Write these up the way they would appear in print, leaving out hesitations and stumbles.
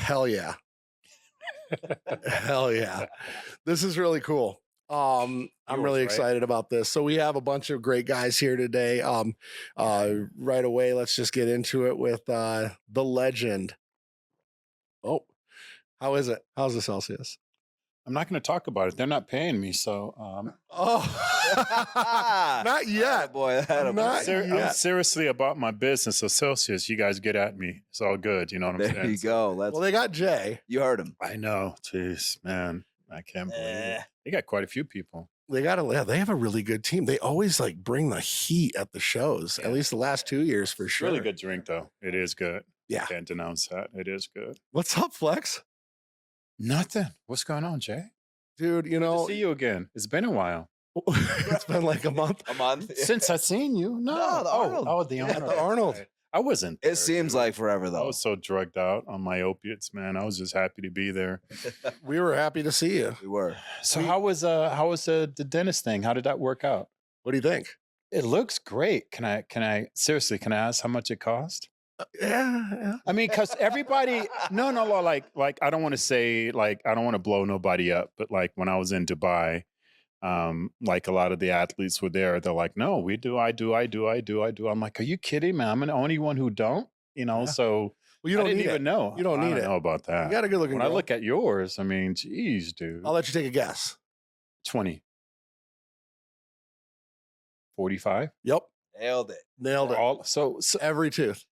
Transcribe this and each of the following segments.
Hell yeah. Hell yeah. This is really cool. I'm really excited about this. So we have a bunch of great guys here today. Right away, let's just get into it with the legend. Oh, how is it? How's the Celsius? I'm not going to talk about it. They're not paying me, so. Not yet, boy. Not yet. I'm seriously about my business. So Celsius, you guys get at me. It's all good. You know what I'm saying? There you go. Well, they got Jay. You heard him. I know. Jeez, man, I can't believe it. They got quite a few people. They have a really good team. They always like bring the heat at the shows. At least the last 2 years for sure. Really good drink though. It is good. Yeah. Can't denounce that. It is good. What's up, Flex? Nothing. What's going on, Jay? Dude, Good to see you again. It's been a while. It's been like a month. A month? Since I've seen you. No, the Arnold. Oh, the Arnold. The Arnold. I wasn't. It seems like forever, though. I was so drugged out on my opiates, man. I was just happy to be there. We were happy to see you. We were. So how was the dentist thing? How did that work out? What do you think? It looks great. Can I seriously, can I ask how much it cost? Yeah. I mean, because everybody, no, like I don't want to say, like, I don't want to blow nobody up, but like when I was in Dubai, like a lot of the athletes were there. They're like, no, we do, I do. I'm like, are you kidding me? I'm the only one who don't, so Well, you don't I didn't need even it. know. You don't I need don't it. know about that. You got a good looking When I look at yours, I mean, geez, dude. I'll let you take a guess. 20. 45? Yep. Nailed it. Nailed it. All, so Every tooth.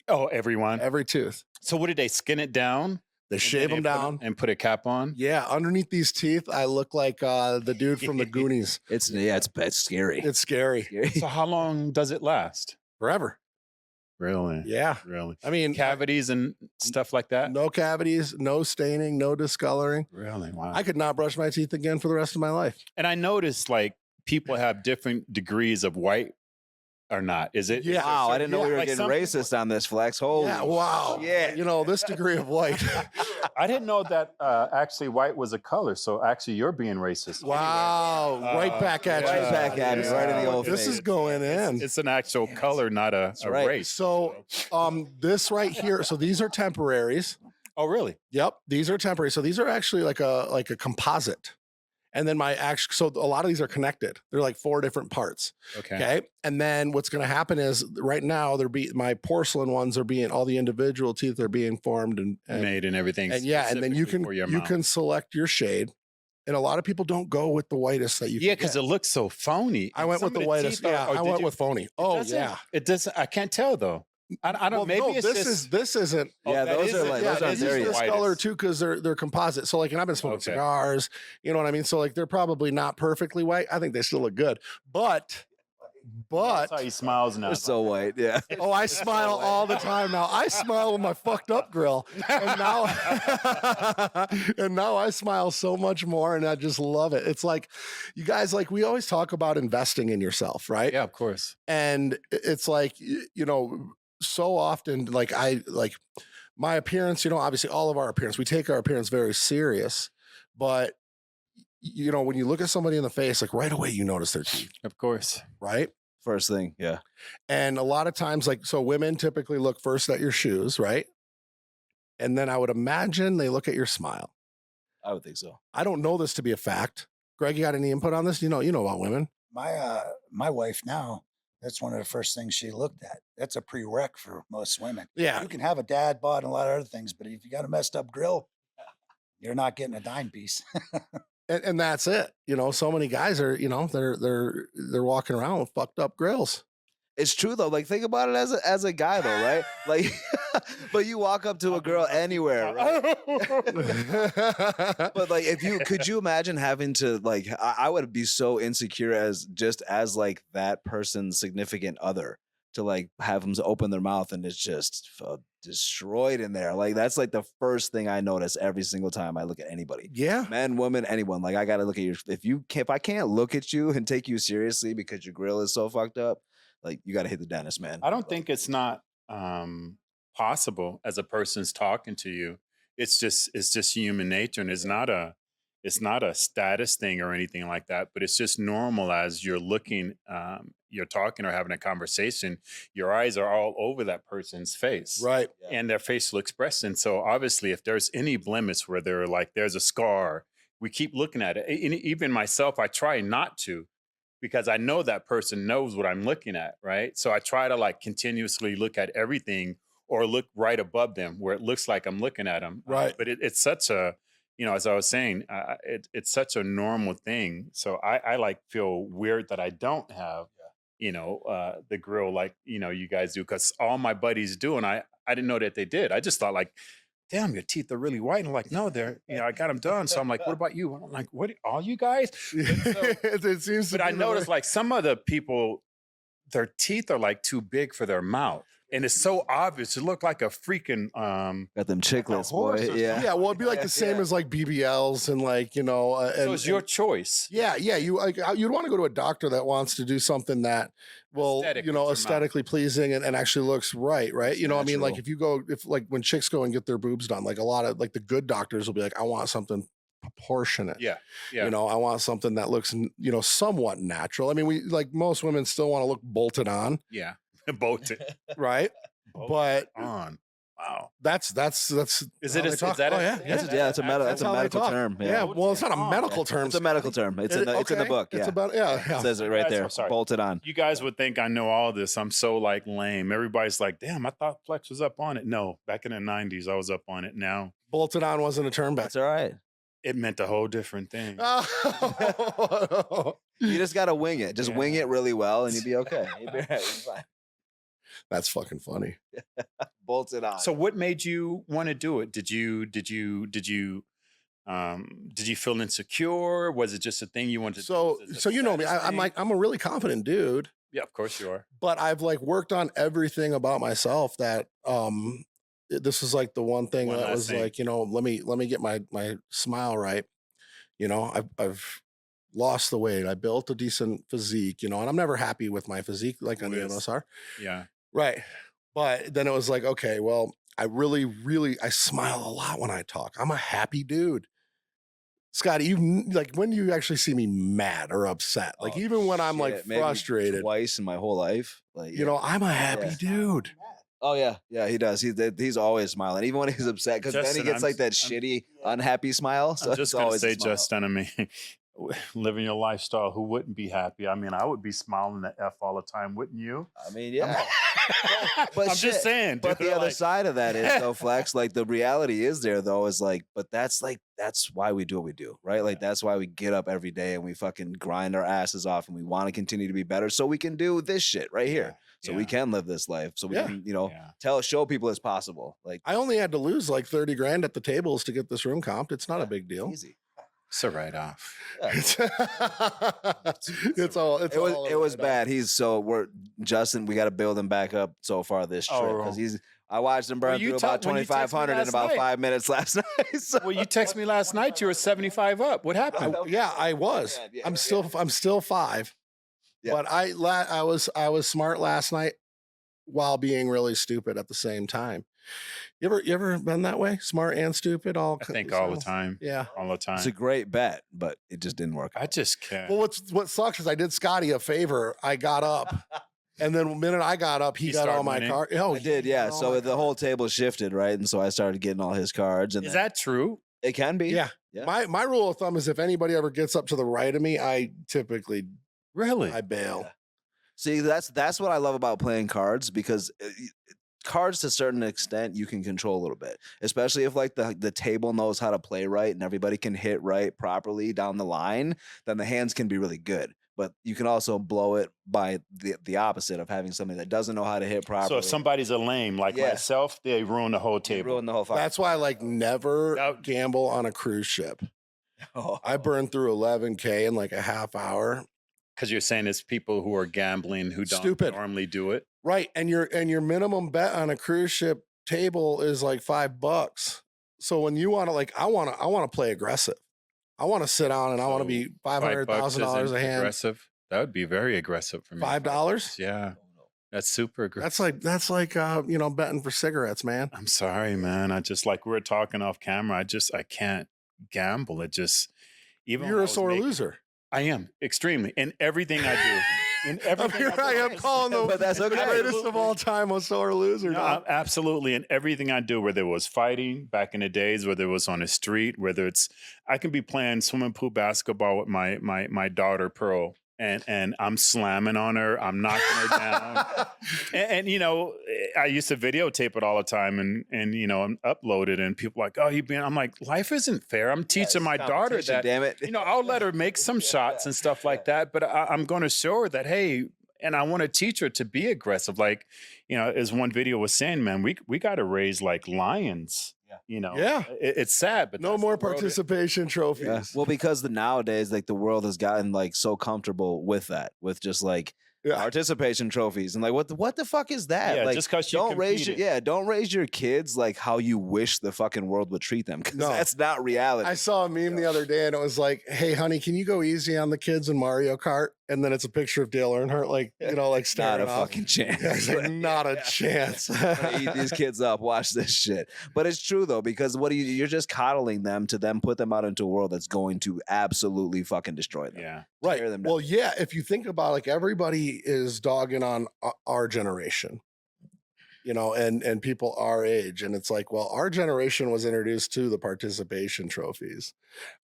oh, everyone. Every tooth. So what did they skin it down? They shave them down. And put a cap on? Yeah. Underneath these teeth, I look like the dude from the Goonies. It's scary. It's scary. So how long does it last? Forever. Really? Yeah. Really? I mean, Cavities and stuff like that? no cavities, no staining, no discoloring. Really? Wow. I could not brush my teeth again for the rest of my life. And I noticed like people have different degrees of white or not. Is it? Yeah. Wow, I didn't know we were like getting some racist on this, Flex. Holy. Yeah. Wow. Yeah. This degree of white. I didn't know that actually white was a color. So actually you're being racist. Wow. Right back at you. Right back at me, right in the old This face. is going in. It's an actual color, not a right. race. So this right here, so these are temporaries. Oh, really? Yep, these are temporary. So these are actually like a composite. And then so a lot of these are connected. They're like 4 different parts. Okay. And then what's going to happen is right now my porcelain ones are all the individual teeth are being formed and Made and everything. And yeah, and then you can select your shade. And a lot of people don't go with the whitest that you can. Yeah, because it looks so phony. I went with the whitest. Yeah, I went with phony. Oh yeah. It doesn't. I can't tell though. I don't. Well, maybe no, it's this isn't. Yeah, those are like those are these very this color too because they're composite. So like, and I've been smoking cigars. You know what I mean? So like, they're probably not perfectly white. I think they still look good, but. That's how he smiles now. They're so white. Yeah. Oh, I smile all the time now. I smile with my fucked up grill, and now I smile so much more, and I just love it. It's like, you guys, like we always talk about investing in yourself, right? Yeah, of course. And it's like, so often, like my appearance, obviously all of our appearance, we take our appearance very serious, but when you look at somebody in the face, like right away, you notice their teeth. Of course. Right? First thing. Yeah. And a lot of times, so women typically look first at your shoes, right? And then I would imagine they look at your smile. I would think so. I don't know this to be a fact. Greg, you got any input on this? You know about women. My wife now, that's one of the first things she looked at. That's a prereq for most women. Yeah. You can have a dad bod and a lot of other things, but if you got a messed up grill, you're not getting a dime piece. And that's it. So many guys are, they're walking around with fucked up grills. It's true though. Like think about it as a guy though, right? Like, but you walk up to a girl anywhere, right? But like, could you imagine having to like? I would be so insecure as like that person's significant other to like have them open their mouth and it's just destroyed in there. Like that's like the first thing I notice every single time I look at anybody. Yeah, man, woman, anyone. Like I got to look at you. If I can't look at you and take you seriously because your grill is so fucked up. Like you got to hit the dentist, man. I don't think it's not possible as a person's talking to you. It's just human nature, and it's not It's not a status thing or anything like that, but it's just normal as you're looking, you're talking or having a conversation, your eyes are all over that person's face. Right. And their facial expression. So obviously, if there's any blemish where they're like, there's a scar, we keep looking at it. Even myself, I try not to, because I know that person knows what I'm looking at, right? So I try to like continuously look at everything or look right above them where it looks like I'm looking at them. Right. But it's such a, as I was saying, it's such a normal thing. So I like feel weird that I don't have, the grill like, you guys do, because all my buddies do. And I didn't know that they did. I just thought like, damn, your teeth are really white. And I'm like, no, they're, I got them done. So I'm like, what about you? I'm like, what, all you guys? It seems But I noticed like some of the people, their teeth are like too big for their mouth. And it's so obvious. It looked like a freaking got them chiclets, boy. horse or Yeah. Yeah, well, it'd be like the same as like BBLs and like, and so it's your choice. yeah, you'd want to go to a doctor that wants to do something that will, Aesthetic with your mouth. aesthetically pleasing and actually looks right. Right. I mean, like Natural. if like when chicks go and get their boobs done, like a lot of like the good doctors will be like, I want something proportionate. Yeah. Yeah. I want something that looks, somewhat natural. I mean, we like most women still want to look bolted on. Yeah. Bolted. Right. But on. Wow. that's Is how it they is talk. that Oh, a, yeah. That's a how they medical talk. term. Yeah. Well, it's not a medical term. It's a medical term. It's in the Okay. book. Yeah. It's about It says it right Guys, there. I'm sorry. Bolted on. You guys would think I know all this. I'm so like lame. Everybody's like, damn, I thought Flex was up on it. No, back in the 90s, I was up on it. Now bolted on wasn't a term back. That's all right. it meant a whole different thing. Oh. You just gotta wing it. Just wing it really well, and you'll be okay. You'll be all right. You'll be fine. That's fucking funny. Bolted on. So what made you want to do it? Did you feel insecure? Was it just a thing you wanted to So do? so you know me. I'm a really confident dude, Yeah, of course you are. but I've like worked on everything about myself that this is like the one thing One that last was thing. like, let me get my smile right. I've lost the weight. I built a decent physique, and I'm never happy with my physique like any of us are. Yeah. Right. But then it was like, okay, well, I really, really, I smile a lot when I talk. I'm a happy dude. Scotty, you like when do you actually see me mad or upset? Like Oh, even when I'm like shit, maybe frustrated, twice in my whole life. Like I'm a happy dude. Oh yeah, he does. He's always smiling, even when he's upset, because then he Justin, gets like that shitty, unhappy smile. So I'm it's just gonna always a say, smile. Justin, I mean, living your lifestyle, who wouldn't be happy? I mean, I would be smiling at F all the time, wouldn't you? I mean, yeah. But I'm just saying. But dude, the other like- side of that is though, Flex, like the reality is there though, is like, but that's why we do what we do, right? Like that's why we get up every day and we fucking grind our asses off and we want to continue to be better so we can do this shit right here. So we can live this life. So we can, show people it's possible. Like I only had to lose like 30 grand at the tables to get this room comped. It's not a big deal. Easy. It's a write-off. Yeah. It was bad. Justin, we got to build him back up so far this trip because I watched him burn through about 2,500 in about 5 minutes last night. So. Well, you texted me last night. You were 75 up. What happened? I was. Yeah, I'm still 5. Yeah. But I was smart last night while being really stupid at the same time. You ever been that way? Smart and stupid all I think all the time. Yeah. All the time. It's a great bet, but it just didn't work out. I just can't. Well, what sucks is I did Scotty a favor. I got up. And then the minute I got up, he got all my cards. Oh, I did, yeah. So the whole table shifted, right? And so I started getting all his cards. And Is that true? It can be. Yeah. Yeah. My rule of thumb is if anybody ever gets up to the right of me, I typically Really? I bail. Yeah. See, that's what I love about playing cards because cards to a certain extent you can control a little bit, especially if like the table knows how to play right and everybody can hit right properly down the line, then the hands can be really good. But you can also blow it by the opposite of having somebody that doesn't know how to hit properly. So if somebody's a lame like myself, they ruin the whole table. Ruin the whole fucking. That's why I like never gamble on a cruise ship. I burned through 11K in like a half hour. Because you're saying it's people who are gambling who don't normally do it. Right. And your minimum bet on a cruise ship table is like $5. So when you want to I want to play aggressive. I want to sit down and I want to be $500,000 a hand. Aggressive. That would be very aggressive for me. $5? Yeah. That's super aggressive. That's like betting for cigarettes, man. I'm sorry, man. I just like we were talking off camera. I can't gamble. even You're a sore loser. I am extremely in everything I do. In everything Here I am calling the But that's okay. greatest of all time a sore loser. No, dog. absolutely. In everything I do, whether it was fighting back in the days, whether it was on the street, whether it's I can be playing swimming pool basketball with my daughter Pearl, and I'm slamming on her, I'm knocking her down, and you know, I used to videotape it all the time, and you know, and upload it, and people are like, oh, I'm like, life isn't fair. I'm teaching my daughter that, damn it. you know, I'll let her make some shots and stuff like that, but I'm going to show her that, hey. And I want to teach her to be aggressive. Like, you know, as one video was saying, man, we got to raise like lions. Yeah. You know, Yeah. It's sad, but No more participation trophies. Yeah. Well, because nowadays, like the world has gotten like so comfortable with that, with just like participation trophies, and like what the fuck is that? Yeah, like, just because you don't raise your kids like how you wish the fucking world would treat them, because that's not reality. I saw a meme the other day, and it was like, "Hey, honey, can you go easy on the kids in Mario Kart?" And then it's a picture of Dale Earnhardt, like like staring not a off. fucking chance. Yeah, it's like, not a chance. Eat these kids up. Watch this shit. But it's true though, because you're just coddling them to then put them out into a world that's going to absolutely fucking destroy them. Yeah. Right. Tear them down. Well, yeah. If you think about like everybody is dogging on our generation, you know, and people our age, and it's like, well, our generation was introduced to the participation trophies.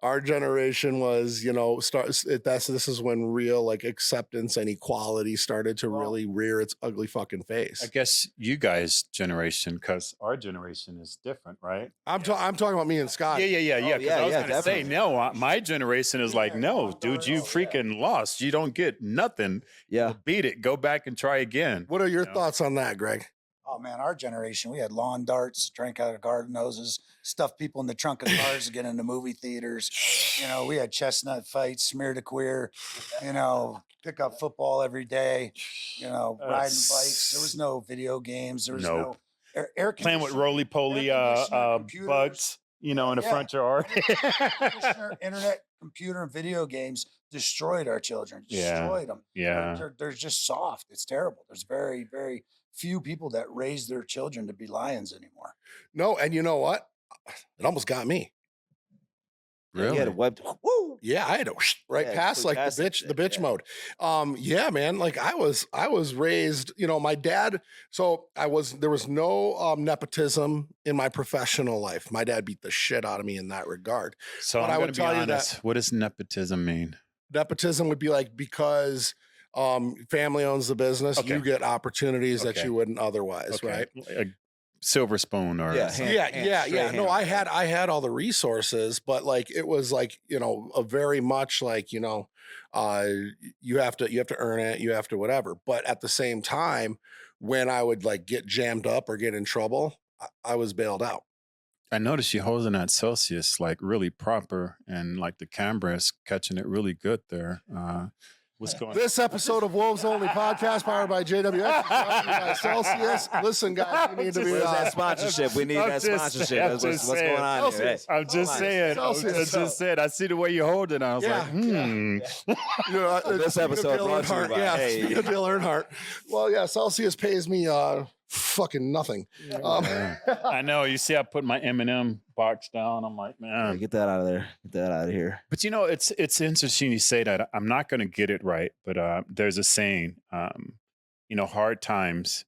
Our generation was, you know, this is when real like acceptance and equality started to really rear its ugly fucking face. I guess you guys' generation, because our generation is different, right? I'm talking about me and Scott. Yeah. Oh, I was yeah, going to say, definitely. no, my generation is like, no, dude, you freaking lost. You don't get nothing. Yeah. Beat it. Go back and try again. What are your thoughts on that, Greg? Oh man, our generation, we had lawn darts, drank out of garden hoses, stuffed people in the trunk of cars to get into movie theaters. You know, we had chestnut fights, smear to queer, you know, pick up football every day, you know, riding bikes. There was no video games. There was no air playing with conditioner- roly-poly air conditioner, computers. bugs, you know, in the front yard. Air conditioner, internet, computer, and video games destroyed our children. Destroyed them. Yeah. They're just soft. It's terrible. There's very, very few people that raise their children to be lions anymore. No, and you know what? It almost got me. Really? You had to wipe. Woo! Yeah, I had to past like the bitch mode. Yeah, man. Like I was raised, you know, my dad. So there was no nepotism in my professional life. My dad beat the shit out of me in that regard. So But I I'm would going to be tell you honest. that- What does nepotism mean? Nepotism would be like because family owns the business, Okay. you get opportunities that Okay. you wouldn't otherwise, right? A silver spoon or Yeah, something. Yeah. No, hand. I had all the resources, but like it was like, you know, a very much like, you know, you have to earn it, you have to whatever. But at the same time, when I would like get jammed up or get in trouble, I was bailed out. I noticed you holding that Celsius like really proper, and like the camera is catching it really good there. What's going on? This episode of Wolves Only Podcast, powered by JWX, is brought to you by Celsius. Listen, guys, you need to be Where's that sponsorship? We need that sponsorship. What's going on here? Hey. I'm just saying. I see the way you hold it. I was like, You know, This speaking of episode Dale brought to you Earnhardt, by- hey. speaking of Dale Earnhardt. Well, yeah, Celsius pays me fucking nothing. I know. You see, I put my M&M box down. I'm like, man. Get that out of there. Get that out of here. But you know, it's interesting you say that. I'm not going to get it right, but there's a saying, you know, hard times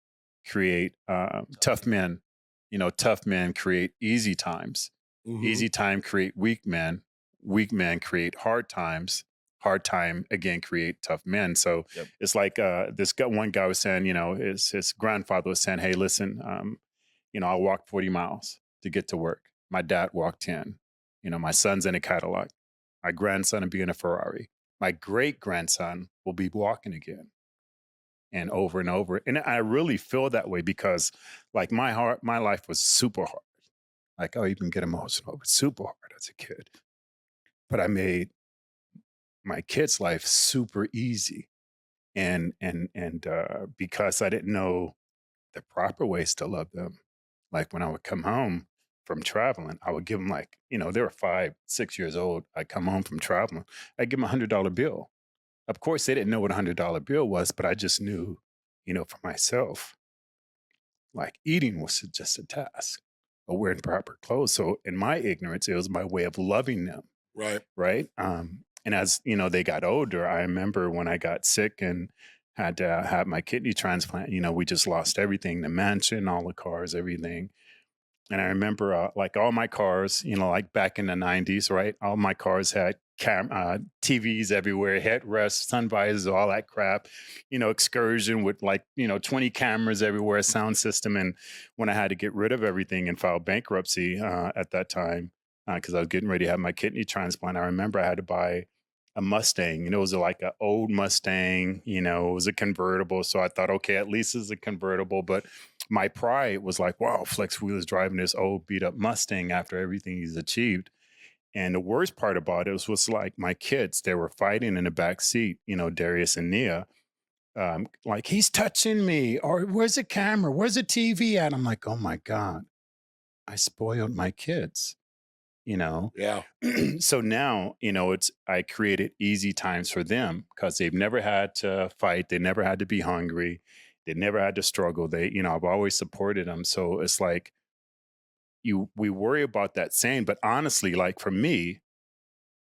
create tough men. You know, tough men create easy times. Mhm. Easy time create weak men. Weak men create hard times. Hard time again create tough men. So it's like one guy was saying, you know, his grandfather was saying, hey, listen, you know, I walked 40 miles to get to work. My dad walked 10. You know, my son's in a Cadillac. My grandson will be in a Ferrari. My great grandson will be walking again. And over and over. And I really feel that way because like my life was super hard. Like I'll even get emotional. It was super hard as a kid. But I made my kid's life super easy. And because I didn't know the proper ways to love them. Like when I would come home from traveling, I would give them like, you know, they were 5, 6 years old. I'd come home from traveling. I'd give them $100 bill. Of course, they didn't know what a $100 bill was, but I just knew, you know, for myself, like eating was just a task or wearing proper clothes. So in my ignorance, it was my way of loving them. Right. And as you know, they got older. I remember when I got sick and had to have my kidney transplant. You know, we just lost everything: the mansion, all the cars, everything. And I remember, like all my cars, you know, like back in the '90s, right? All my cars had TVs everywhere, headrests, sun visors, all that crap. You know, excursion with like 20 cameras everywhere, sound system. And when I had to get rid of everything and file bankruptcy at that time, because I was getting ready to have my kidney transplant, I remember I had to buy a Mustang. You know, it was like an old Mustang. You know, it was a convertible. So I thought, okay, at least it's a convertible, but my pride was like, wow, Flex Wheeler's driving this old beat up Mustang after everything he's achieved. And the worst part about it was like my kids, they were fighting in the back seat, you know, Darius and Nia, like, he's touching me, or where's the camera? Where's the TV at? I'm like, oh my God, I spoiled my kids, you know? Yeah. So now, you know, I created easy times for them because they've never had to fight. They never had to be hungry. They never had to struggle. I've always supported them. So it's like, we worry about that saying, but honestly, like for me,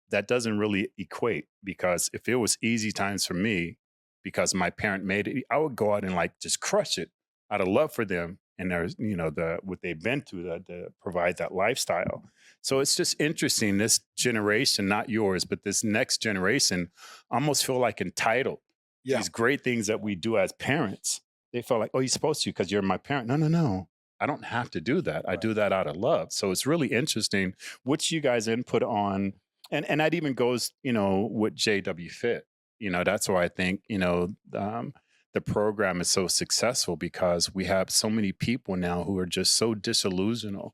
that doesn't really equate, because if it was easy times for me because my parent made it, I would go out and like just crush it out of love for them. And there's, you know, what they've been through to provide that lifestyle. So it's just interesting. This generation, not yours, but this next generation almost feel like entitled. Yeah. These great things that we do as parents, they feel like, oh, you're supposed to because you're my parent. No. I don't have to do that. I do that out of love. So it's really interesting. What's you guys' input on, and that even goes, you know, with JW Fit. You know, that's why I think, you know, the program is so successful, because we have so many people now who are just so disillusional.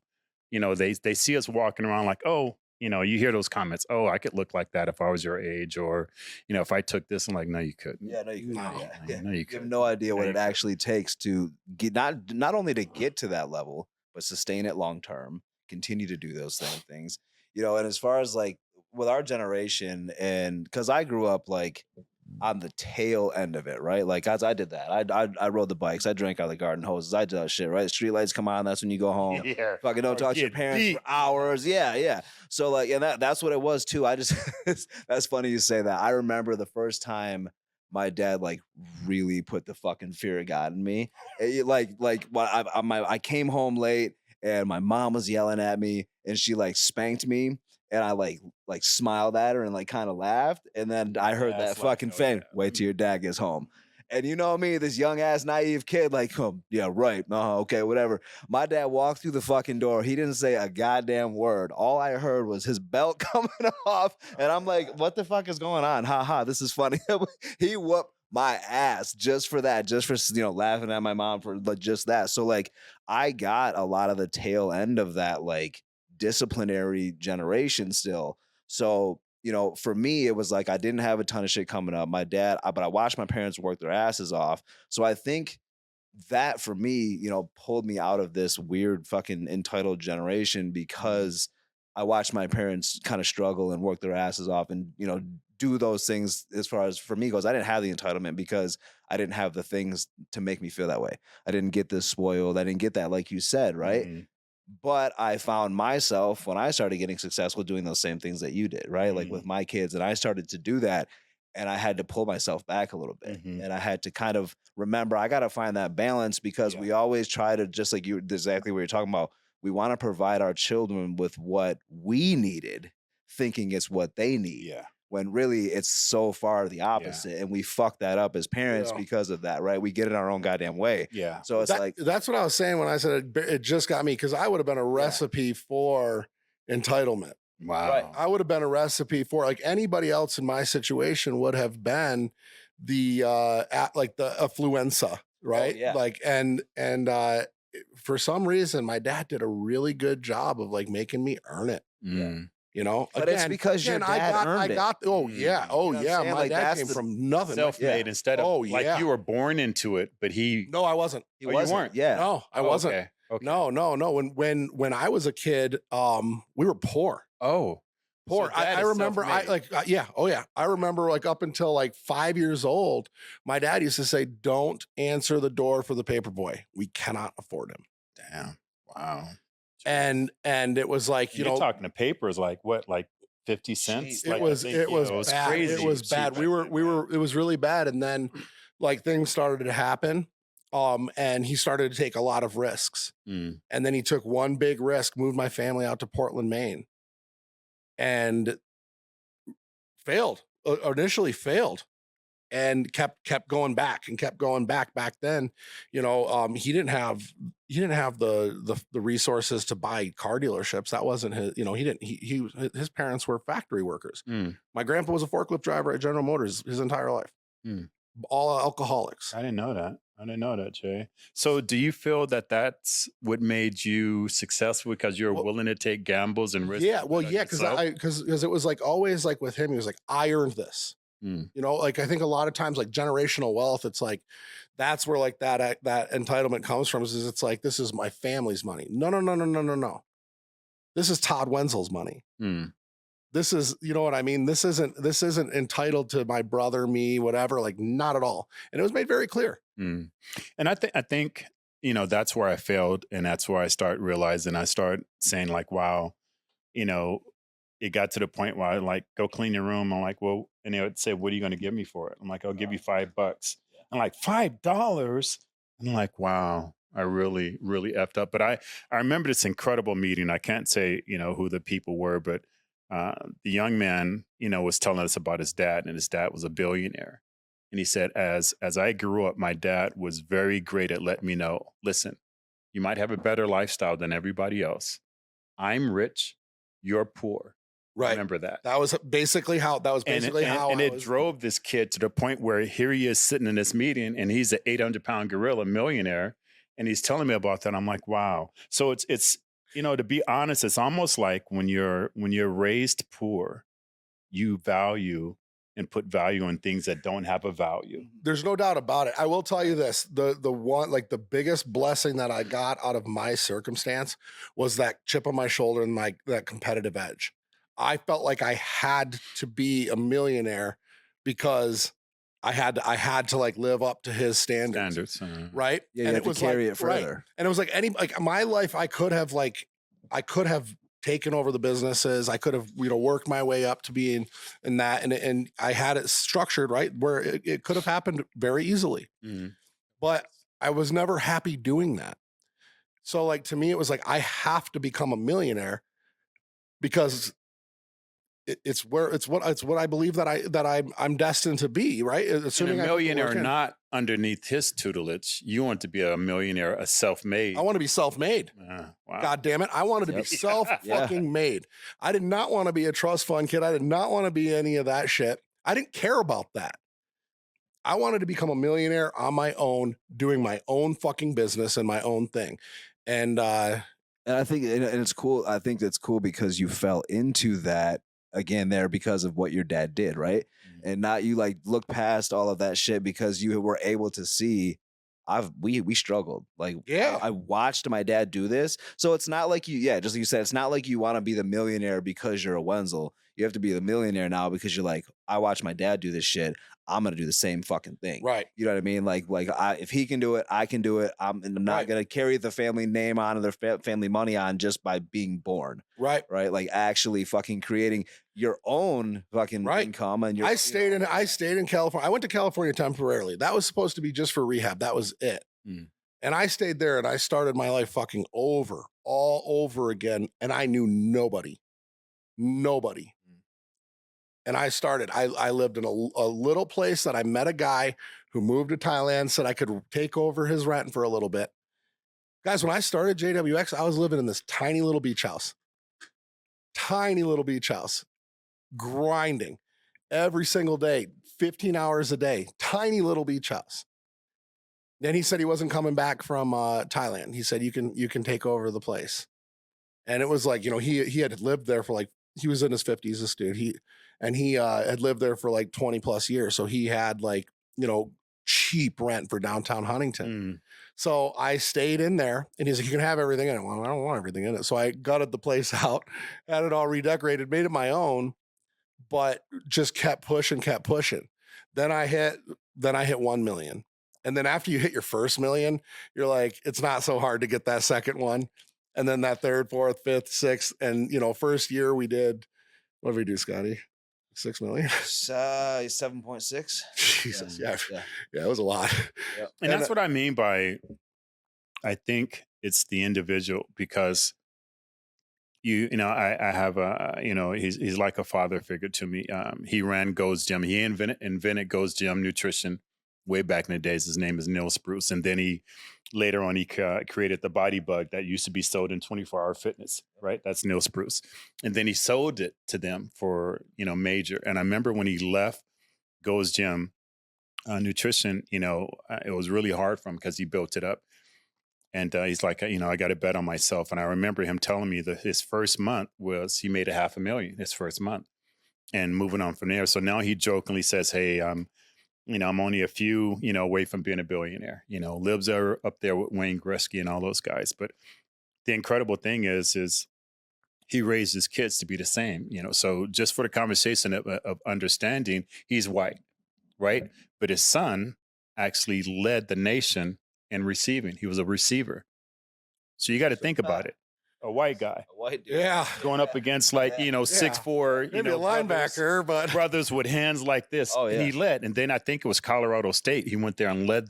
You know, they see us walking around like, oh, you know, you hear those comments, oh, I could look like that if I was your age, or, you know, if I took this. I'm like, no, you couldn't. Yeah, no, you couldn't. No, you have no idea what it actually takes to get, not only to get to that level, but sustain it long term, continue to do those same things. You know, and as far as like with our generation, and because I grew up like on the tail end of it, right? Like as I did that. I rode the bikes. I drank out of the garden hoses. I did that shit, right? Street lights come on. That's when you go home. Yeah. Fucking don't talk to your parents for hours. Yeah. So like, and that's what it was too. I just, that's funny you say that. I remember the first time my dad like really put the fucking fear of God in me. I came home late and my mom was yelling at me and she like spanked me. And I like smiled at her and like kind of laughed. And then I heard that fucking thing, wait till your dad gets home. And you know me, this young ass naive kid, like, oh, yeah, right. Okay, whatever. My dad walked through the fucking door. He didn't say a goddamn word. All I heard was his belt coming off. And I'm like, what the fuck is going on? Ha, this is funny. He whooped my ass just for that, just for, you know, laughing at my mom for just that. So like I got a lot of the tail end of that, like, disciplinary generation still. So, you know, for me, it was like I didn't have a ton of shit coming up. My dad, but I watched my parents work their asses off. So I think that for me, you know, pulled me out of this weird fucking entitled generation, because I watched my parents kind of struggle and work their asses off and, you know, do those things. As far as for me goes, I didn't have the entitlement because I didn't have the things to make me feel that way. I didn't get this spoiled. I didn't get that, like you said, right? Mm-hmm. But I found myself when I started getting successful doing those same things that you did, right? Mm-hmm. Like with my kids, and I started to do that, and I had to pull myself back a little bit. Mm-hmm. And I had to kind of remember, I got to find that balance, because we always try to, just like you, exactly what you're talking about, we want to provide our children with what we needed, thinking it's what they need. Yeah. When really it's so far the opposite. Yeah. And we fuck that up as parents because of that, right? We get in our own goddamn way. Yeah. So it's that's what I was saying when I said it just got me, because I would have been a recipe for entitlement. Wow. Right. I would have been a recipe for, like, anybody else in my situation would have been the affluenza, right? Oh, yeah. Like, and for some reason, my dad did a really good job of like making me earn it. Mm. You know, but it's because your dad earned it. Oh yeah. My like, dad came from nothing. Self-made instead of like you were born into it, but he. No, I wasn't. You weren't. Yeah. No, I wasn't. Okay. No. When I was a kid, we were poor. Oh, poor. So I remember. I remember like up until like 5 years old, my dad used to say, "Don't answer the door for the paper boy. We cannot afford him." Damn. Wow. And it was like, you're talking to papers like what, like 50 cents. Cheap. Like, it was it was bad. crazy. It was bad. cheap back then, man. It was really bad. And then like things started to happen. And he started to take a lot of risks. Mm. And then he took one big risk, moved my family out to Portland, Maine, and failed. Initially failed, and kept going back and kept going back. Back then, you know, he didn't have the resources to buy car dealerships. That wasn't his. You know, his parents were factory workers. Mm. My grandpa was a forklift driver at General Motors his entire life. Mm. All alcoholics. I didn't know that. I didn't know that, Jay. So do you feel that that's what made you successful, because you're willing to take gambles and risks? Yeah, well, yeah, because it was like always like with him, he was like, I earned this. Mm. You know, like I think a lot of times like generational wealth, it's like that's where like that entitlement comes from. Is it's like, this is my family's money. No. This is Todd Wenzel's money. Mm. This is, you know what I mean? This isn't entitled to my brother, me, whatever, like not at all. And it was made very clear. Mm. And I think, you know, that's where I failed. And that's where I start realizing, I start saying like, wow, you know, it got to the point where I like, go clean your room. I'm like, well, and they would say, what are you going to give me for it? I'm like, I'll give you $5. I'm like, $5? I'm like, wow, I really, really effed up. But I remember this incredible meeting. I can't say, you know, who the people were, but the young man, you know, was telling us about his dad, and his dad was a billionaire. And he said, as I grew up, my dad was very great at letting me know, listen, you might have a better lifestyle than everybody else. I'm rich, you're poor. Right. Remember that. That was basically how And it drove this kid to the point where here he is sitting in this meeting, and he's an 800-pound gorilla millionaire. And he's telling me about that. I'm like, wow. So it's, you know, to be honest, it's almost like when you're raised poor, you value and put value on things that don't have a value. There's no doubt about it. I will tell you this, the one, like the biggest blessing that I got out of my circumstance was that chip on my shoulder and that competitive edge. I felt like I had to be a millionaire because I had to like live up to his standards. Right. Yeah, and it was carry it further. Right. And it was like my life, I could have taken over the businesses. I could have, you know, worked my way up to being in that. And I had it structured, right, where it could have happened very easily. Mm. But I was never happy doing that. So like, to me, it was like, I have to become a millionaire because it's what I believe that I'm destined to be, right? Assuming a millionaire not underneath his tutelage. You want to be a millionaire, a self-made. I want to be self-made. Wow. God damn it. I wanted to be fucking made. I did not want to be a trust fund kid. I did not want to be any of that shit. I didn't care about that. I wanted to become a millionaire on my own, doing my own fucking business and my own thing. And I think, and it's cool. I think that's cool because you fell into that again there because of what your dad did, right? Mm-hmm. And not you like look past all of that shit because you were able to see we struggled. Like, yeah, I watched my dad do this. So it's not like just like you said, it's not like you want to be the millionaire because you're a Wenzel. You have to be the millionaire now because you're like, I watched my dad do this shit. I'm going to do the same fucking thing. Right. You know what I mean? Like if he can do it, I can do it. I'm not going to carry the family name on or their family money on just by being born. Right. Right. Like actually fucking creating your own fucking income. And I stayed in California. I went to California temporarily. That was supposed to be just for rehab. That was it. Mm. And I stayed there and I started my life fucking all over again. And I knew nobody. And I lived in a little place that I met a guy who moved to Thailand, said I could take over his rent for a little bit. Guys, when I started JWX, I was living in this tiny little beach house, grinding every single day, 15 hours a day, tiny little beach house. Then he said he wasn't coming back from Thailand. He said, you can take over the place. And it was like, you know, he had lived there for like, he was in his 50s, this dude. He had lived there for like 20 plus years. So he had like, you know, cheap rent for downtown Huntington. Mm. So I stayed in there and he's like, you can have everything in it. Well, I don't want everything in it. So I gutted the place out, had it all redecorated, made it my own, but just kept pushing. Then I hit 1 million. And then after you hit your first million, you're like, it's not so hard to get that second one. And then that third, fourth, fifth, sixth. And, you know, first year we did What did we do, Scotty? 6 million? 7.6. Jesus. Yeah. Yeah. Yeah, it was a lot. Yep. And that's what I mean by, I think it's the individual, because I have he's like a father figure to me. He ran Gold's Gym. He invented Gold's Gym nutrition way back in the days. His name is Neil Spruce, and then he later on created the Body Bug that used to be sold in 24-hour fitness. Right, that's Neil Spruce, and then he sold it to them for major. And I remember when he left Gold's Gym nutrition, it was really hard for him because he built it up. And he's like, I got to bet on myself. And I remember him telling me that his first month was he made $500,000 his first month, and moving on from there. So now he jokingly says, "Hey, I'm only a few, away from being a billionaire. Lives up there with Wayne Gretzky and all those guys." But the incredible thing is he raised his kids to be the same. So just for the conversation of understanding, he's white, right? But his son actually led the nation in receiving. He was a receiver. So you got to think about it. A white guy. A white dude. Yeah. Going up against 6'4", Maybe a linebacker, but brothers with hands like this. Oh, yeah. And he led. And then I think it was Colorado State. He went there and led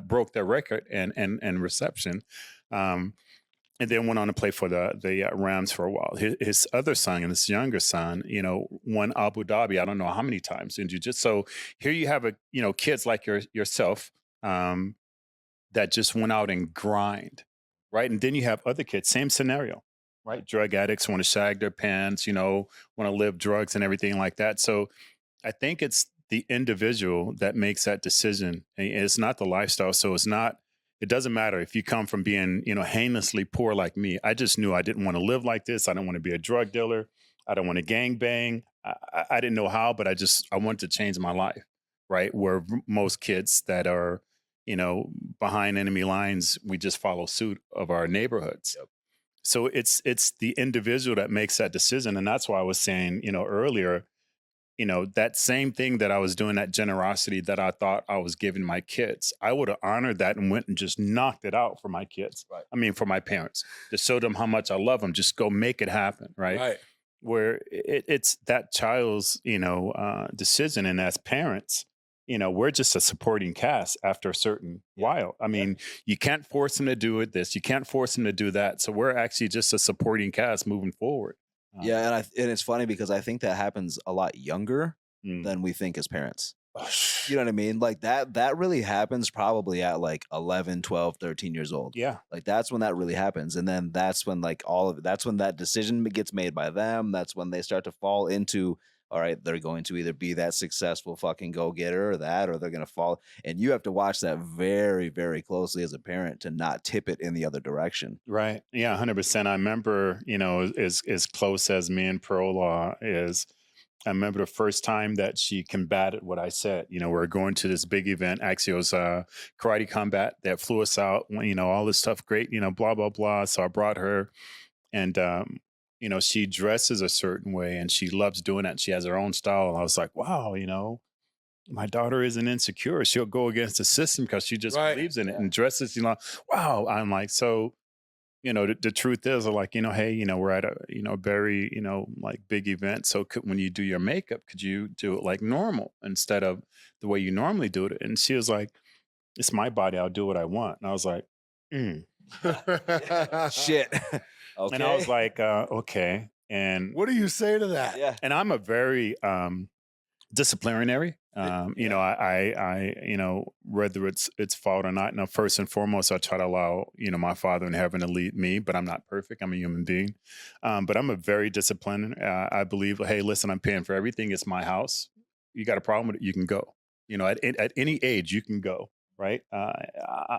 broke their record and reception. And then went on to play for the Rams for a while. His other son and his younger son, won Abu Dhabi, I don't know how many times in jiu-jitsu. So here you have kids like yourself that just went out and grind, right? And then you have other kids, same scenario, right? Drug addicts want to shag their pants, want to live drugs and everything like that. So I think it's the individual that makes that decision. And it's not the lifestyle. So it doesn't matter if you come from being, heinously poor like me. I just knew I didn't want to live like this. I don't want to be a drug dealer. I don't want to gang bang. I didn't know how, but I wanted to change my life, right? Where most kids that are, behind enemy lines, we just follow suit of our neighborhoods. Yep. So it's the individual that makes that decision. And that's why I was saying, earlier, that same thing that I was doing, that generosity that I thought I was giving my kids, I would have honored that and went and just knocked it out for my kids. Right. I mean, for my parents, to show them how much I love them, just go make it happen. Right. Where it's that child's, decision. And as parents, we're just a supporting cast after a certain while. I mean, you can't force them to do this. You can't force them to do that. So we're actually just a supporting cast moving forward. Yeah, and it's funny because I think that happens a lot younger than we think as parents. You know what I mean? Like that really happens probably at like 11, 12, 13 years old. Yeah. Like that's when that really happens. And then that's when that's when that decision gets made by them. That's when they start to fall into, all right, they're going to either be that successful fucking go-getter or they're going to fall. And you have to watch that very, very closely as a parent to not tip it in the other direction. Right. Yeah, 100%. I remember, as close as me and Pro Law is, I remember the first time that she combated what I said. We're going to this big event. Actually, it was karate combat that flew us out, all this stuff. Great, blah, blah, blah. So I brought her and, she dresses a certain way and she loves doing that. She has her own style. And I was like, wow, my daughter isn't insecure. She'll go against the system because she just believes in it and dresses, wow. I'm like, so, the truth is, like, hey, we're at a, very, like big event. So when you do your makeup, could you do it like normal instead of the way you normally do it? And she was like, it's my body. I'll do what I want. And I was like, shit. Okay. And I was like, okay. And what do you say to that? Yeah. And I'm a very disciplinary. I whether it's fault or not. Now, first and foremost, I try to allow, my Father in heaven to lead me, but I'm not perfect. I'm a human being. But I'm a very disciplined. I believe, hey, listen, I'm paying for everything. It's my house. You got a problem with it, you can go. At any age, you can go. Right.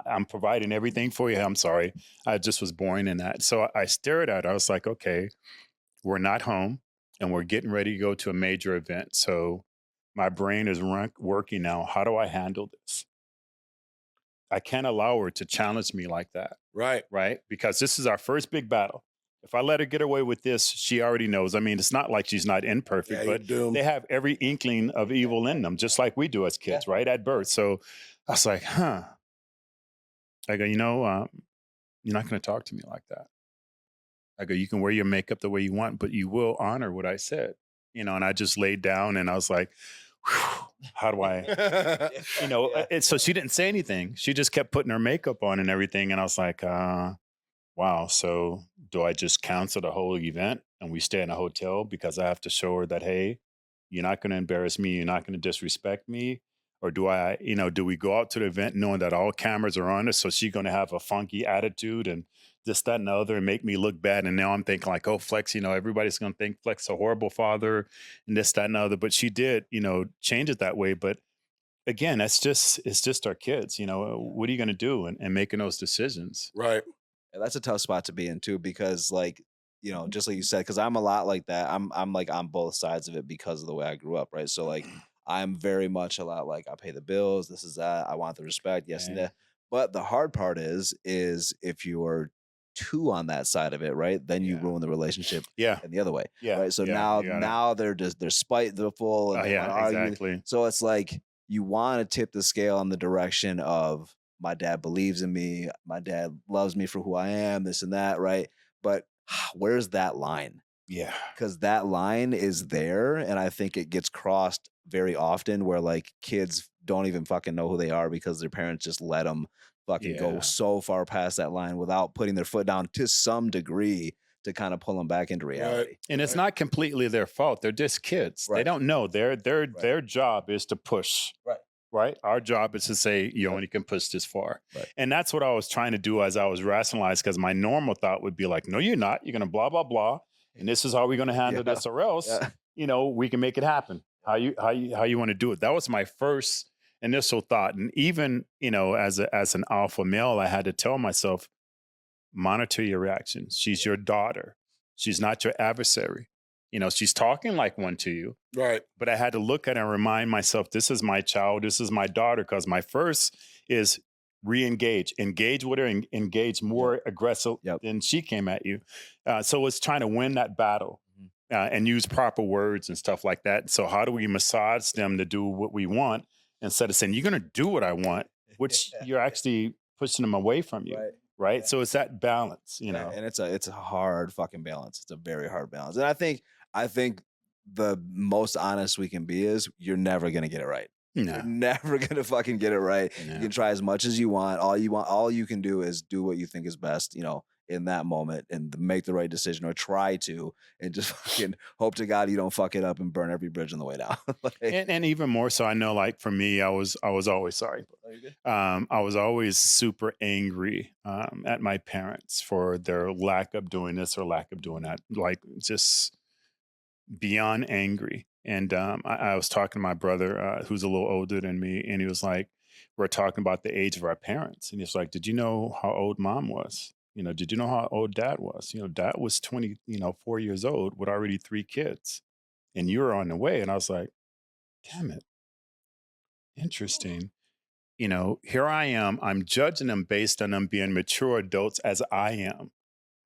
I'm providing everything for you. I'm sorry. I just was born in that. So I stared at it. I was like, okay, we're not home and we're getting ready to go to a major event. So my brain is working now. How do I handle this? I can't allow her to challenge me like that. Right. Right. Because this is our first big battle. If I let her get away with this, she already knows. I mean, it's not like she's not imperfect, but they have every inkling of evil in them, just like we do as kids, right? At birth. So I was like, I go, you're not going to talk to me like that. I go, you can wear your makeup the way you want, but you will honor what I said. and I just laid down and I was like, how do I, and so she didn't say anything. She just kept putting her makeup on and everything. And I was like, wow. So do I just cancel the whole event and we stay in a hotel because I have to show her that, hey, you're not going to embarrass me. You're not going to disrespect me. Or do I, do we go out to the event knowing that all cameras are on us? So she's going to have a funky attitude and this, that, and the other and make me look bad. And now I'm thinking like, oh, Flex, everybody's going to think Flex a horrible father and this, that, and the other. But she did, change it that way. But again, it's just our kids, what are you going to do and making those decisions? Right. And that's a tough spot to be in too, because like, just like you said, because I'm a lot like that. I'm like on both sides of it because of the way I grew up, right? So like I'm very much a lot like I pay the bills, this is that, I want the respect, yes and Yeah. that. But the hard part is if you're too on that side of it, right? Then you Yeah. ruin the relationship Yeah. in the other way. Yeah. Right. So Yeah. now they're spiteful and they wanna argue. Exactly. So it's like you want to tip the scale in the direction of my dad believes in me, my dad loves me for who I am, this and that, right? But where's that line? Yeah. Because that line is there, and I think it gets crossed very often where like kids don't even fucking know who they are because their parents just let them fucking go Yeah. so far past that line without putting their foot down to some degree to kind of pull them back into reality. And it's not completely their fault. They're just kids. They Right. don't know. Their job is to push. Right. Right. Our job is to say you only can push this far. Right. And that's what I was trying to do as I was rationalized, because my normal thought would be like, no, you're not. You're going to blah, blah, blah. And this is how we're going to handle Yeah. this, or else, Yeah. we can make it happen. How you want to do it. That was my first initial thought. And even, as an alpha male, I had to tell myself, monitor your reactions. She's your daughter. She's not your adversary. She's talking like one to you. Right. But I had to look at it and remind myself, this is my child, this is my daughter, because my first is engage with her, and engage more aggressive than she came at you. So it's trying to win that battle and use proper words and stuff like that. So how do we massage them to do what we want instead of saying, you're going to do what I want, which you're actually pushing them away from you. Right. Yeah. So it's that balance, And it's a hard fucking balance. It's a very hard balance. And I think the most honest we can be is you're never gonna get it right. No. You're never gonna fucking get it right. No. You can try as much as you want. All you can do is do what you think is best, in that moment, and make the right decision, or try to, and just fucking hope to God you don't fuck it up and burn every bridge on the way down. And even more so, I know, like for me, I was always sorry. I was always super angry at my parents for their lack of doing this or lack of doing that, like just beyond angry. And I was talking to my brother, who's a little older than me, and he was like, we're talking about the age of our parents. And he's like, did you know how old mom was? Did you know how old dad was? Dad was 4 years old with already 3 kids, and you were on the way. And I was like, damn it. Interesting. Here I am. I'm judging them based on them being mature adults as I am,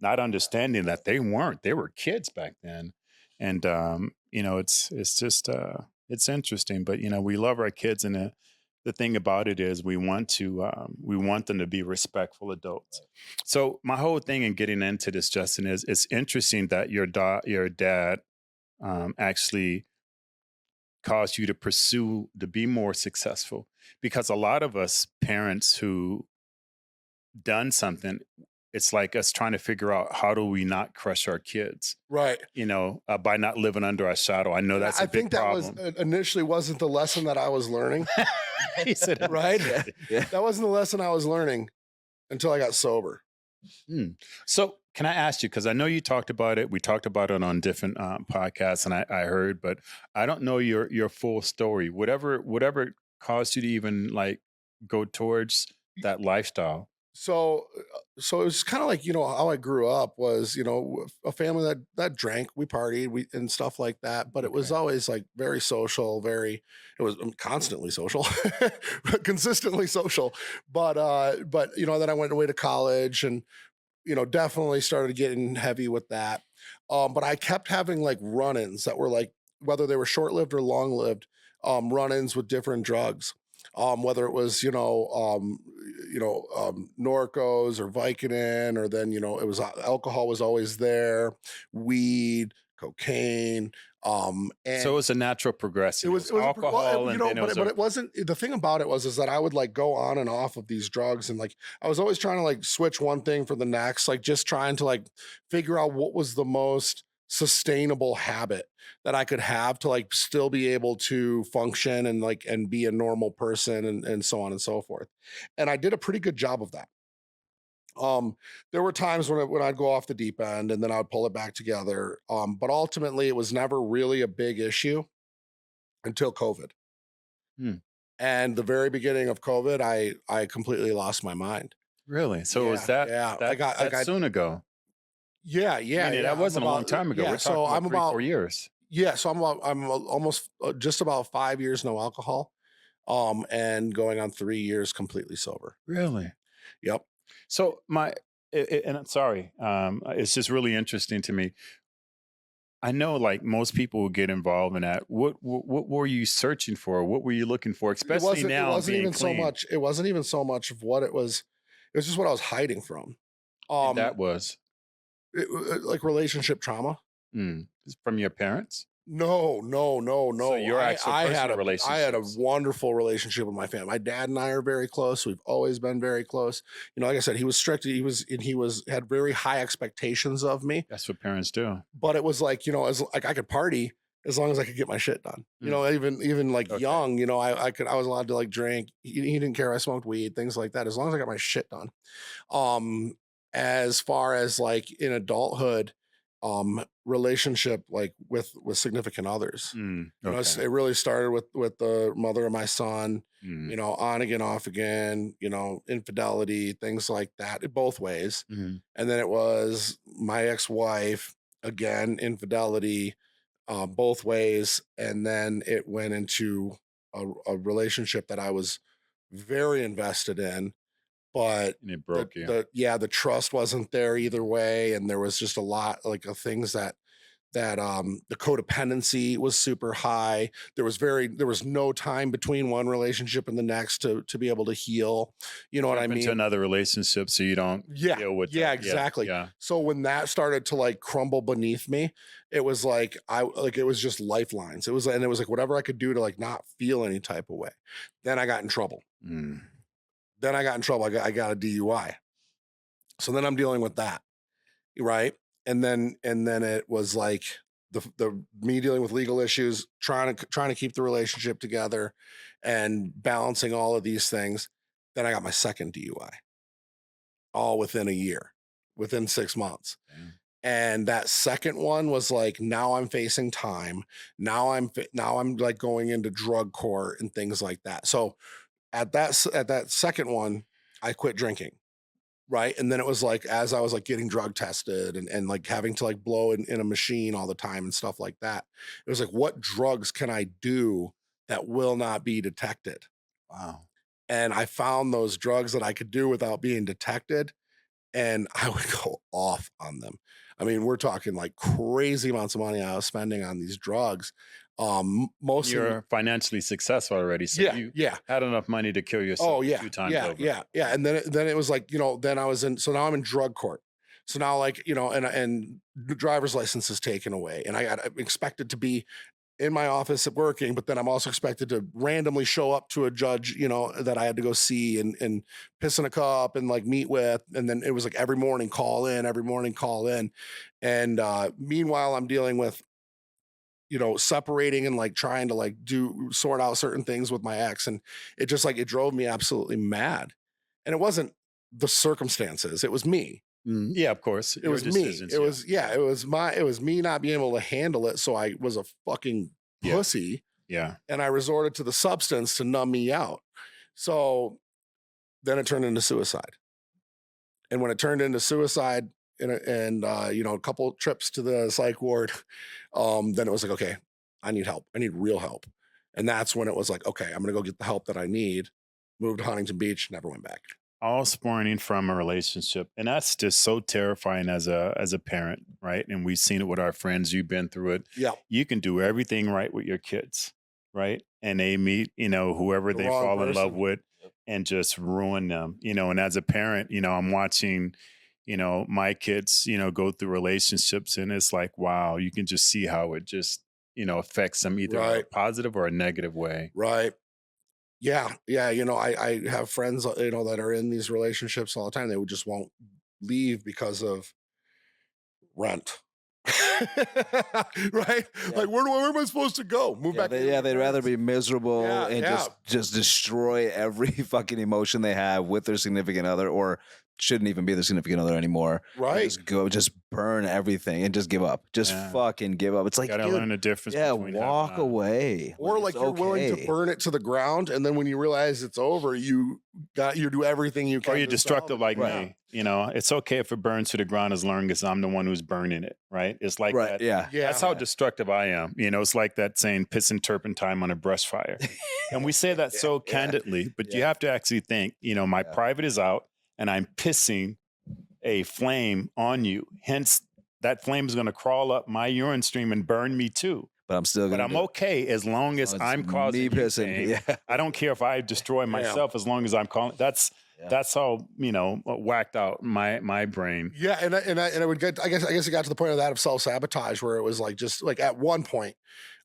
not understanding that they weren't. They were kids back then. And, it's just, it's interesting. But, we love our kids. And the thing about it is we want them to be respectful adults. So my whole thing in getting into this, Justin, is it's interesting that your dad actually caused you to be more successful, because a lot of us parents who done something, it's like us trying to figure out, how do we not crush our kids? Right. By not living under our shadow. I know that's a big problem. I think that was initially wasn't the lesson that I was learning. He said it. Right. Yeah. That wasn't the lesson I was learning until I got sober. So can I ask you, because I know you talked about it. We talked about it on different podcasts, and I heard, but I don't know your full story. Whatever caused you to even like go towards that lifestyle. So it was kind of like, how I grew up was, a family that drank, we partied, and stuff like that. But it was always like very social, it was constantly social, consistently social. But then I went away to college and, definitely started getting heavy with that. But I kept having like run-ins that were like, whether they were short-lived or long-lived, run-ins with different drugs. Whether it was, Norcos or Vicodin, or then, it was alcohol was always there, weed, cocaine, And So it's a natural progression. It was alcohol, and then but it wasn't. The thing about it is that I would like go on and off of these drugs, and like I was always trying to like switch one thing for the next, like just trying to like figure out what was the most sustainable habit that I could have to like still be able to function and like and be a normal person and so on and so forth. And I did a pretty good job of that. Um, there were times when I'd go off the deep end and then I'd pull it back together. But ultimately, it was never really a big issue until COVID. Hmm. And the very beginning of COVID, I completely lost my mind. Really? So was Yeah, yeah. that soon ago? Yeah, I yeah, mean, yeah. that wasn't a long time ago. Yeah. We're So talking I'm about 3, about 4 years. yeah. So almost just about 5 years no alcohol. And going on 3 years completely sober. Really? Yep. So and I'm sorry, it's just really interesting to me. I know, like most people will get involved in that. What were you searching for? What were you looking for? Especially It now wasn't being even so clean. much. It wasn't even so much of what it was. It was just what I was hiding from. And that was Like relationship trauma. from your parents. No, no, no, So no. your actual personal I had a relationships. wonderful relationship with my family. My dad and I are very close. We've always been very close. You know, like I said, he was strict. He was had very high expectations of me. That's what parents do. But it was like, you know, as like I could party as long as I could get my shit done. You know, even like Okay. young, you know, I was allowed to like drink. He didn't care. I smoked weed, things like that, as long as I got my shit done. As far as like in adulthood, relationship like with significant others. You know, Okay. it really started with the mother of my son, Mm, you know, on again, off again, you know, infidelity, things like that, both ways. mhm. And then it was my ex-wife, again, infidelity, both ways. And then it went into a relationship that I was very invested in, but And it broke you. the trust wasn't there either way. And there was just a lot like of things that the codependency was super high. There was no time between one relationship and the next to be able to heal. You know what I Jump into mean? another relationship so you don't Yeah, deal with yeah, that. exactly. Yeah. So when that started to like crumble beneath me, it was like it was just lifelines. It was like whatever I could do to like not feel any type of way. Then I got in trouble. Mm. Then I got in trouble. I got a DUI. So then I'm dealing with that, right? And then it was like the me dealing with legal issues, trying to keep the relationship together, and balancing all of these things. Then I got my second DUI, all within a year, within 6 months. Damn. And that second one was like, now I'm facing time. Now I'm like going into drug court and things like that. So at that second one, I quit drinking. Right. And then it was like, as I was like getting drug tested and like having to like blow in a machine all the time and stuff like that, it was like, what drugs can I do that will not be detected? Wow. And I found those drugs that I could do without being detected, and I would go off on them. I mean, we're talking like crazy amounts of money I was spending on these drugs. Mostly, You're financially successful already, so yeah, you yeah. had enough money to kill yourself Oh yeah, 2 times yeah, over. yeah, yeah. And then it was like, you know, then I was in. So now I'm in drug court. So now like, you know, and the driver's license is taken away, and I'm expected to be in my office at working, but then I'm also expected to randomly show up to a judge, you know, that I had to go see and piss in a cup and like meet with. And then it was like every morning call in, every morning call in. And meanwhile, I'm dealing with, you know, separating and like trying to like sort out certain things with my ex. And it just like, it drove me absolutely mad. And it wasn't the circumstances, it was me. Yeah, of course. It Your was me. decisions, It yeah. was, yeah, it was me not being able to handle it. So I was a fucking Yeah. pussy, Yeah. and I resorted to the substance to numb me out. So then it turned into suicide. And when it turned into suicide and you know, a couple trips to the psych ward, then it was like, okay, I need help. I need real help. And that's when it was like, okay, I'm gonna go get the help that I need. Moved to Huntington Beach, never went back. All spawning from a relationship, and that's just so terrifying as a parent, right? And we've seen it with our friends. You've been through it. Yeah. You can do everything right with your kids, right? And they meet, you know, whoever The they wrong fall in love person. with, and just ruin them, you know. And as a parent, you know, I'm watching, you know, my kids, you know, go through relationships, and it's like, wow, you can just see how it just affects them either in a positive or a negative way. Right. Yeah. Yeah. I have friends, that are in these relationships all the time. They would just won't leave because of rent. Right? Yeah. Like, where am I supposed to go? Move back. They'd rather be miserable and Yeah. just destroy every fucking emotion they have with their significant other, or shouldn't even be their significant other anymore. Right. Just burn everything and just give up. Just fucking give up. It's like, gotta learn the difference. Between walk away. Or like you're willing to burn it to the ground, and then when you realize it's over, you do everything you can. Or you're destructive like me. It's okay if it burns to the ground as long as I'm the one who's burning it, right? It's like that. Yeah. That's how destructive I am. It's like that saying piss and turpentine on a brush fire. And we say that so candidly, but you have to actually think, my private is out and I'm pissing a flame on you. Hence, that flame is going to crawl up my urine stream and burn me too. But I'm still I'm okay as long as I'm causing me pissing. pain. I don't care if I destroy myself as long as I'm calling. That's how whacked out my brain. Yeah, and I would get. I guess it got to the point of that of self-sabotage where it was like just like at one point,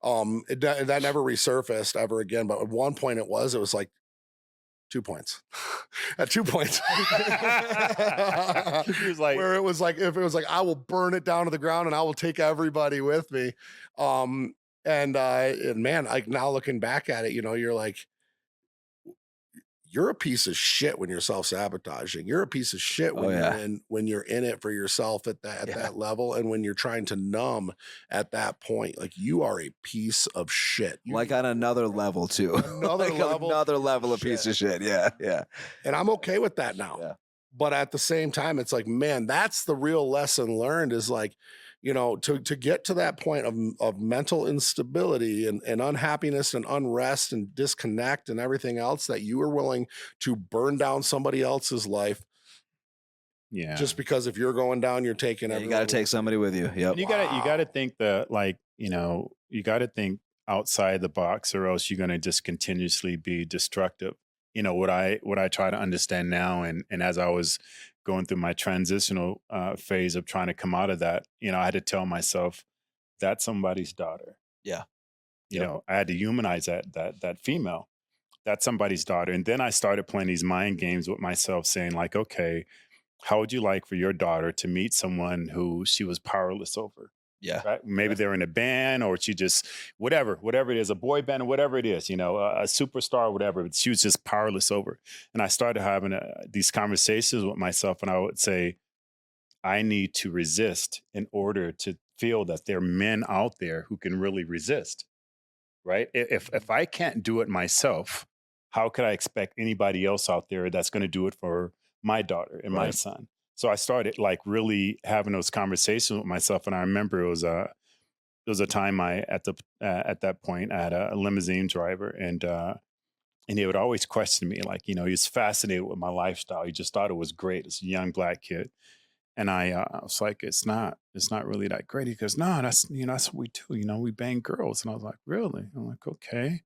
that never resurfaced ever again. But at one point it was like 2 points. At 2 points. He was like, where it was like, if it was like, I will burn it down to the ground and I will take everybody with me. And man, like now looking back at it, you're like, you're a piece of shit when you're self-sabotaging. You're a piece of shit when you're in it for yourself at that level, and when you're trying to numb at that point. Like, you are a piece of shit. Like on another level too. Another level of piece of shit. Yeah. And I'm okay with that now. Yeah. But at the same time, it's like, man, that's the real lesson learned, is like, to get to that point of mental instability and unhappiness and unrest and disconnect and everything else, that you are willing to burn down somebody else's life. Yeah. Just because if you're going down, you're taking you got to take somebody with you. Yep. You got to think that, like, you got to think outside the box, or else you're going to just continuously be destructive. What I try to understand now, and as I was going through my transitional phase of trying to come out of that, I had to tell myself, that's somebody's daughter. Yeah. I had to humanize that female. That's somebody's daughter. And then I started playing these mind games with myself, saying like, okay, how would you like for your daughter to meet someone who she was powerless over? Yeah. Right? Maybe they're in a band, or she just, whatever it is, a boy band or whatever it is, a superstar, whatever, but she was just powerless over. And I started having these conversations with myself, and I would say, I need to resist in order to feel that there are men out there who can really resist, right? If I can't do it myself, how could I expect anybody else out there that's going to do it for my daughter and my son? So I started like really having those conversations with myself. And I remember it was a time at that point I had a limousine driver, and he would always question me, like, he was fascinated with my lifestyle. He just thought it was great. It's a young Black kid. And I was like, it's not really that great. He goes, no, that's what we do. We bang girls. And I was like, really? I'm like, okay.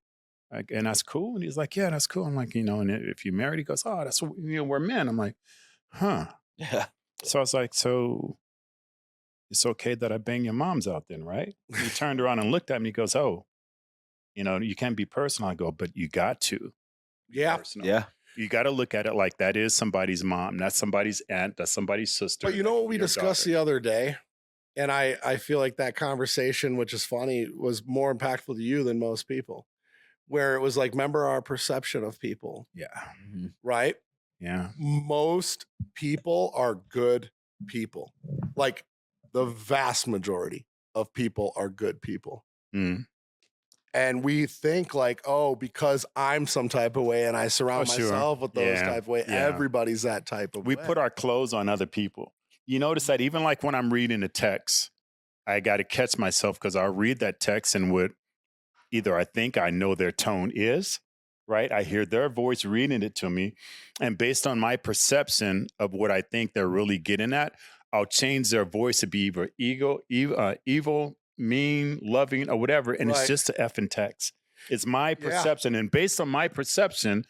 And that's cool. And he's like, yeah, that's cool. I'm like, and if you're married, he goes, oh, that's what, we're men. I'm like, huh. Yeah. So I was like, so it's okay that I bang your moms out then, right? And he turned around and looked at me. He goes, oh, you can't be personal. I go, but you got to. Yeah. Personal. Yeah. You got to look at it like that is somebody's mom. That's somebody's aunt. That's somebody's sister. But you know what we discussed the other day? And I feel like that conversation, which is funny, was more impactful to you than most people. Where it was like, remember our perception of people. Yeah. Mm-hmm. Right? Yeah. Most people are good people. Like, the vast majority of people are good people. Mm. And we think like, oh, because I'm some type of way and I surround myself with those type of way, everybody's that type of way. We put our clothes on other people. You notice that even like when I'm reading a text, I got to catch myself, because I'll read that text and what either I think I know their tone is, right? I hear their voice reading it to me. And based on my perception of what I think they're really getting at, I'll change their voice to be either evil, mean, loving, or whatever. And it's just an effing text. It's my perception. And based on my perception,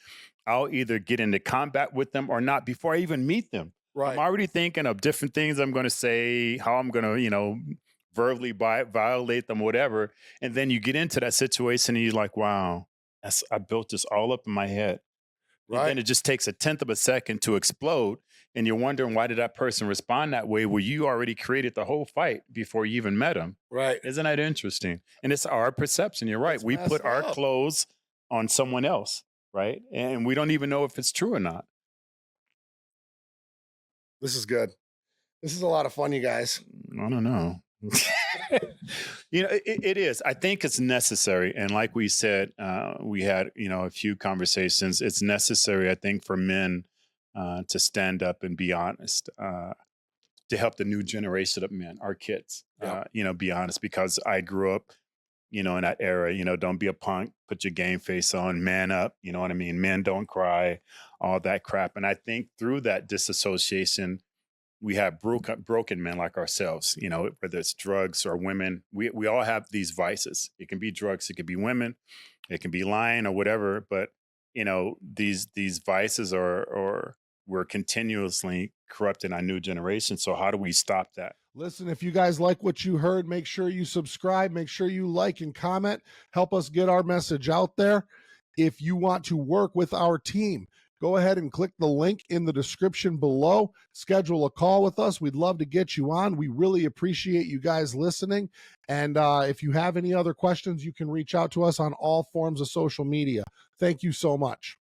I'll either get into combat with them or not before I even meet them. Right. I'm already thinking of different things I'm going to say, how I'm going to, verbally violate them, whatever. And then you get into that situation and you're like, wow, I built this all up in my head. And then Right. it just takes a tenth of a second to explode. And you're wondering, why did that person respond that way? Well, you already created the whole fight before you even met him. Right. Isn't that interesting? And it's our perception. You're right. It's We messed put our up. clothes on someone else, right? And we don't even know if it's true or not. This is good. This is a lot of fun, you guys. I don't know. It is. I think it's necessary. And like we said, we had, a few conversations. It's necessary, I think, for men to stand up and be honest, to help the new generation of men, our kids, be honest, because I grew up, in that era, don't be a punk, put your game face on, man up, you know what I mean? Men don't cry, all that crap. And I think through that disassociation, we have broken men like ourselves, whether it's drugs or women. We all have these vices. It can be drugs, it can be women, it can be lying or whatever. But these vices are we're continuously corrupting our new generation. So how do we stop that? Listen, if you guys like what you heard, make sure you subscribe, make sure you like and comment, help us get our message out there. If you want to work with our team, go ahead and click the link in the description below. Schedule a call with us. We'd love to get you on. We really appreciate you guys listening. And if you have any other questions, you can reach out to us on all forms of social media. Thank you so much.